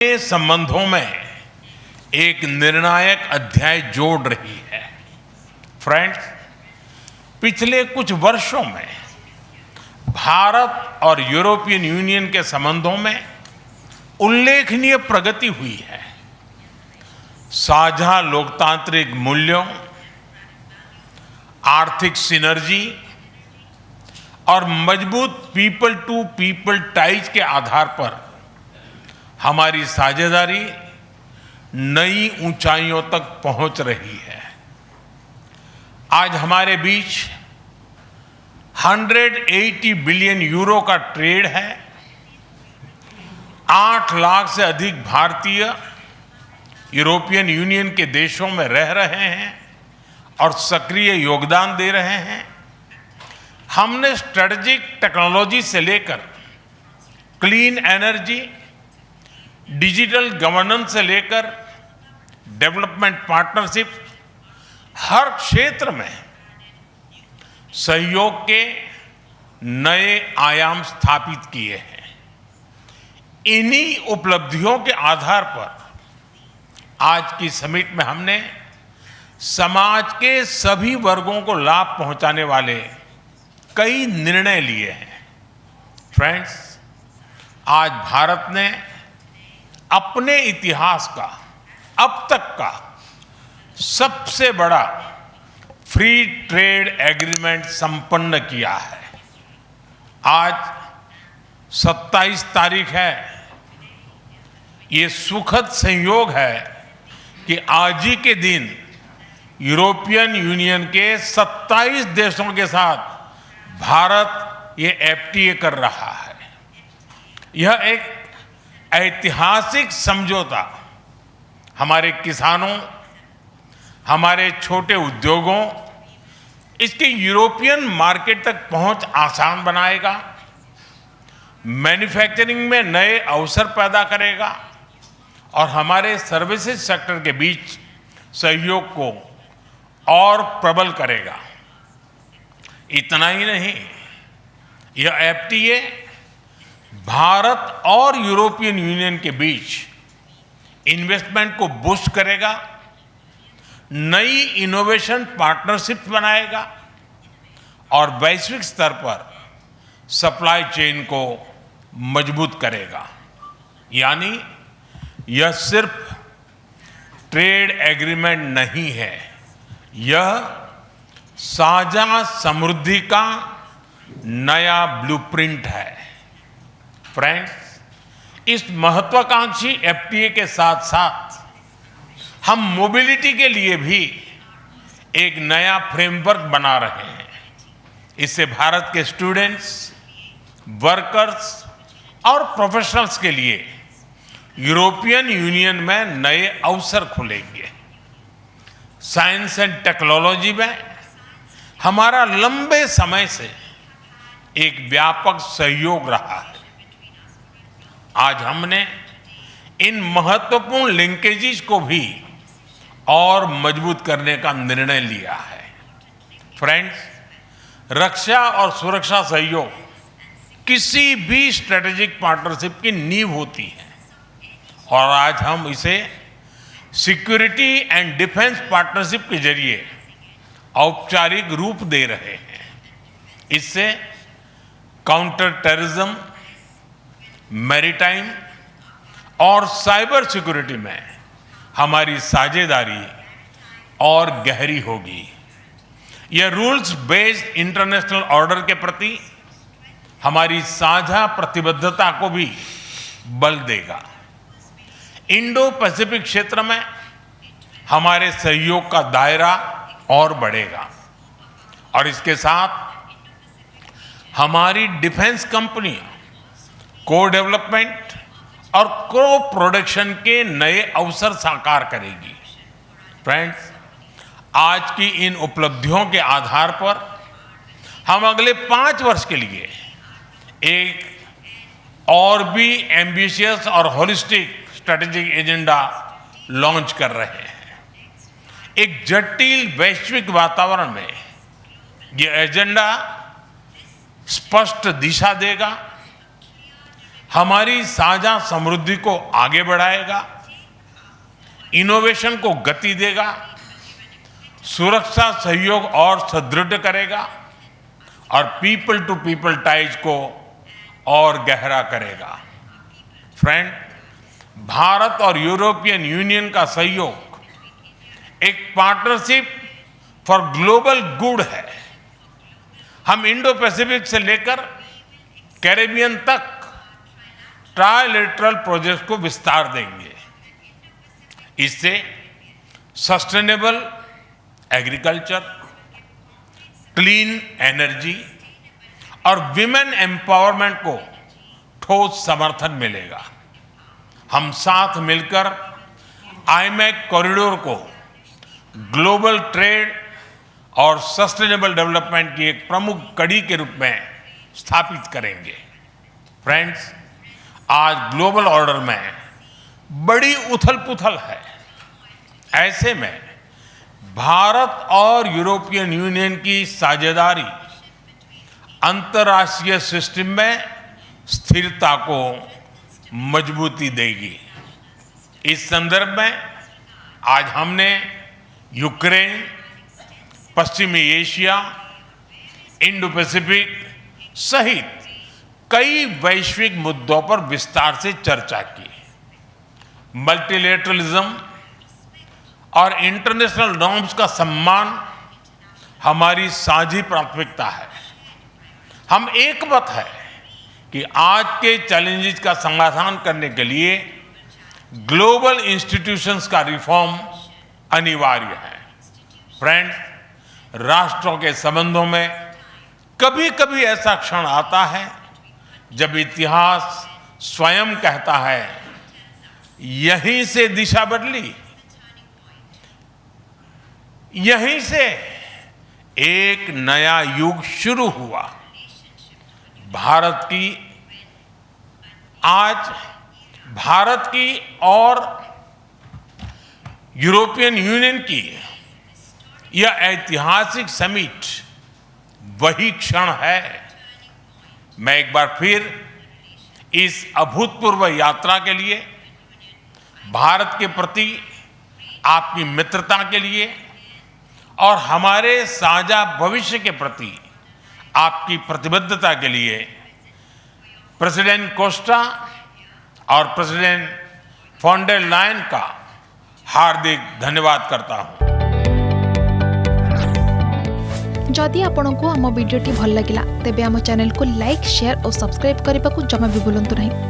के संबंधों में एक निर्णायक अध्याय जोड़ रही है। फ्रेंड्स, पिछले कुछ वर्षों में भारत और यूरोपियन यूनियन के संबंधों में उल्लेखनीय प्रगति हुई है। साझा लोकतांत्रिक मूल्यों, आर्थिक सिनर्जी और मजबूत पीपल टू पीपल टाइज के आधार पर हमारी साझेदारी नई ऊंचाइयों तक पहुंच रही है। आज हमारे बीच 180 बिलियन यूरो का ट्रेड है। 8 लाख से अधिक भारतीय यूरोपियन यूनियन के देशों में रह रहे हैं और सक्रिय योगदान दे रहे हैं। हमने स्ट्रेटेजिक टेक्नोलॉजी से लेकर क्लीन एनर्जी, डिजिटल गवर्नेंस से लेकर डेवलपमेंट पार्टनरशिप, हर क्षेत्र में सहयोग के नए आयाम स्थापित किए हैं। इन्हीं उपलब्धियों के आधार पर आज की समिट में हमने समाज के सभी वर्गों को लाभ पहुंचाने वाले कई निर्णय लिए हैं। फ्रेंड्स, आज भारत ने अपने इतिहास का अब तक का सबसे बड़ा फ्री ट्रेड एग्रीमेंट संपन्न किया है। आज 27 तारीख है। ये सुखद संयोग है कि आज ही के दिन यूरोपियन यूनियन के 27 देशों के साथ भारत ये एफटीए कर रहा है। यह एक ऐतिहासिक समझौता हमारे किसानों, हमारे छोटे उद्योगों, इसके यूरोपियन मार्केट तक पहुंच आसान बनाएगा, मैन्युफैक्चरिंग में नए अवसर पैदा करेगा और हमारे सर्विसेज सेक्टर के बीच सहयोग को और प्रबल करेगा। इतना ही नहीं, यह एफटीए भारत और यूरोपियन यूनियन के बीच इन्वेस्टमेंट को बूस्ट करेगा, नई इनोवेशन पार्टनरशिप बनाएगा और वैश्विक स्तर पर सप्लाई चेन को मजबूत करेगा। यानी यह सिर्फ ट्रेड एग्रीमेंट नहीं है, यह साझा समृद्धि का नया ब्लूप्रिंट है। फ्रेंड्स, इस महत्वाकांक्षी एफटीए के साथ साथ हम मोबिलिटी के लिए भी एक नया फ्रेमवर्क बना रहे हैं। इससे भारत के स्टूडेंट्स, वर्कर्स और प्रोफेशनल्स के लिए यूरोपियन यूनियन में नए अवसर खुलेंगे। साइंस एंड टेक्नोलॉजी में हमारा लंबे समय से एक व्यापक सहयोग रहा है। आज हमने इन महत्वपूर्ण लिंकेजेस को भी और मजबूत करने का निर्णय लिया है। फ्रेंड्स, रक्षा और सुरक्षा सहयोग किसी भी स्ट्रेटेजिक पार्टनरशिप की नींव होती है और आज हम इसे सिक्योरिटी एंड डिफेंस पार्टनरशिप के जरिए औपचारिक रूप दे रहे हैं। इससे काउंटर टेररिज्म, मैरीटाइम और साइबर सिक्योरिटी में हमारी साझेदारी और गहरी होगी। यह रूल्स बेस्ड इंटरनेशनल ऑर्डर के प्रति हमारी साझा प्रतिबद्धता को भी बल देगा। इंडो पैसिफिक क्षेत्र में हमारे सहयोग का दायरा और बढ़ेगा और इसके साथ हमारी डिफेंस कंपनियां को डेवलपमेंट और को प्रोडक्शन के नए अवसर साकार करेगी। फ्रेंड्स, आज की इन उपलब्धियों के आधार पर हम अगले 5 वर्ष के लिए एक और भी एम्बिशियस और होलिस्टिक स्ट्रेटेजिक एजेंडा लॉन्च कर रहे हैं। एक जटिल वैश्विक वातावरण में यह एजेंडा स्पष्ट दिशा देगा, हमारी साझा समृद्धि को आगे बढ़ाएगा, इनोवेशन को गति देगा, सुरक्षा सहयोग और सुदृढ़ करेगा और पीपल टू पीपल टाइज को और गहरा करेगा। फ्रेंड, भारत और यूरोपियन यूनियन का सहयोग एक पार्टनरशिप फॉर ग्लोबल गुड है। हम इंडो पैसिफिक से लेकर कैरेबियन तक ट्राइलेटरल प्रोजेक्ट को विस्तार देंगे। इससे सस्टेनेबल एग्रीकल्चर, क्लीन एनर्जी और विमेन एम्पावरमेंट को ठोस समर्थन मिलेगा। हम साथ मिलकर आईमैक कॉरिडोर को ग्लोबल ट्रेड और सस्टेनेबल डेवलपमेंट की एक प्रमुख कड़ी के रूप में स्थापित करेंगे। फ्रेंड्स, आज ग्लोबल ऑर्डर में बड़ी उथल-पुथल है। ऐसे में भारत और यूरोपियन यूनियन की साझेदारी अंतर्राष्ट्रीय सिस्टम में स्थिरता को मजबूती देगी। इस संदर्भ में आज हमने यूक्रेन, पश्चिमी एशिया, इंडो पैसिफिक सहित कई वैश्विक मुद्दों पर विस्तार से चर्चा की। मल्टीलेटरलिज्म और इंटरनेशनल नॉर्म्स का सम्मान हमारी साझी प्राथमिकता है। हम एकमत है कि आज के चैलेंजेस का समाधान करने के लिए ग्लोबल इंस्टीट्यूशंस का रिफॉर्म अनिवार्य है। फ्रेंड्स, राष्ट्रों के संबंधों में कभी-कभी ऐसा क्षण आता है जब इतिहास स्वयं कहता है, यहीं से दिशा बदली, यहीं से एक नया युग शुरू हुआ। भारत की और यूरोपियन यूनियन की यह ऐतिहासिक समिट वही क्षण है। मैं एक बार फिर इस अभूतपूर्व यात्रा के लिए, भारत के प्रति आपकी मित्रता के लिए और हमारे साझा भविष्य के प्रति आपकी प्रतिबद्धता के लिए प्रेसिडेंट कोस्टा और प्रेसिडेंट फॉन डेर लायन का हार्दिक धन्यवाद करता हूं। जदि आपंक आम भिडी भल लगा तेब आम चैनल को लाइक, शेयर और सब्सक्राइब करने को जमा भी भूलु नहीं।